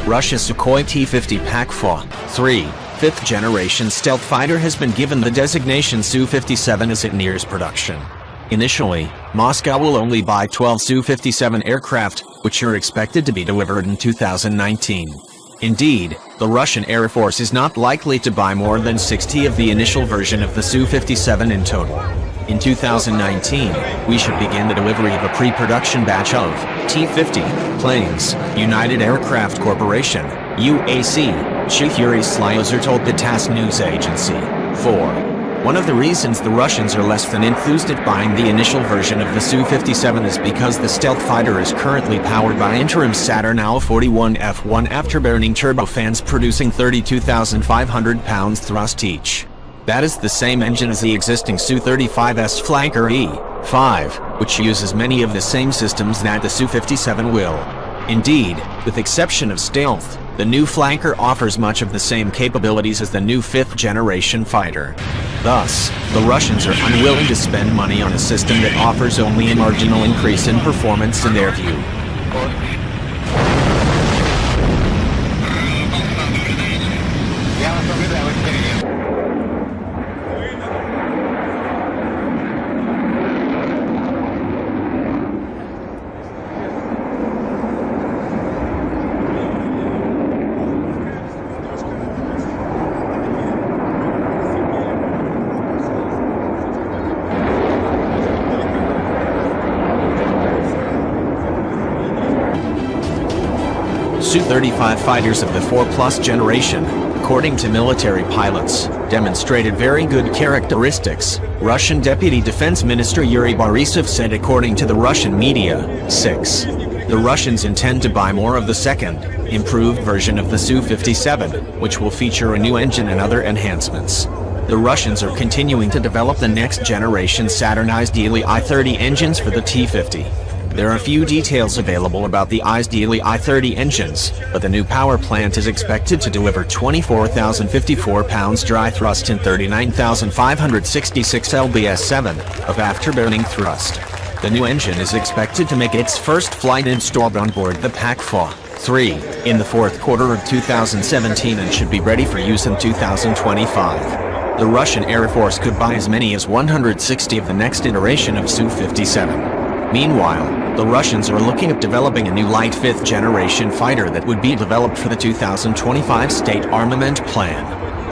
Russia's Sukhoi T-50 PAK-3, fifth-generation stealth fighter has been given the designation Su-57 as it nears production. Initially, Moscow will only buy 12 Su-57 aircraft, which are expected to be delivered in 2019. Indeed, the Russian Air Force is not likely to buy more than 60 of the initial version of the Su-57 in total. In 2019, we should begin the delivery of a pre-production batch of T-50 planes, United Aircraft Corporation, UAC, Chief Yuri Slyozer told the TASS news agency. 4. One of the reasons the Russians are less than enthused at buying the initial version of the Su-57 is because the stealth fighter is currently powered by interim Saturn AL-41 F1 afterburning turbofans producing 32,500 pounds thrust each. That is the same engine as the existing Su-35S Flanker E-5, which uses many of the same systems that the Su-57 will. Indeed, with exception of stealth, the new Flanker offers much of the same capabilities as the new fifth-generation fighter. Thus, the Russians are unwilling to spend money on a system that offers only a marginal increase in performance in their view. Su-35 fighters of the 4+ generation, according to military pilots, demonstrated very good characteristics, Russian Deputy Defense Minister Yuri Borisov said according to the Russian media. 6. The Russians intend to buy more of the second, improved version of the Su-57, which will feature a new engine and other enhancements. The Russians are continuing to develop the next generation Saturnized I-30 engines for the T-50. There are few details available about the ISD I-30 engines, but the new power plant is expected to deliver 24,054 pounds dry thrust and 39,566 lbs-7 of afterburning thrust. The new engine is expected to make its first flight installed on board the PAK-3 in the fourth quarter of 2017 and should be ready for use in 2025. The Russian Air Force could buy as many as 160 of the next iteration of Su-57. Meanwhile, the Russians are looking at developing a new light fifth-generation fighter that would be developed for the 2025 State Armament Plan.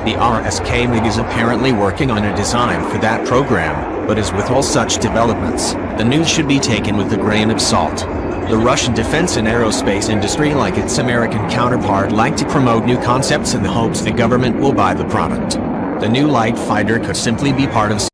The RSK MiG is apparently working on a design for that program, but as with all such developments, the news should be taken with a grain of salt. The Russian defense and aerospace industry, like its American counterpart, like to promote new concepts in the hopes the government will buy the product. The new light fighter could simply be part of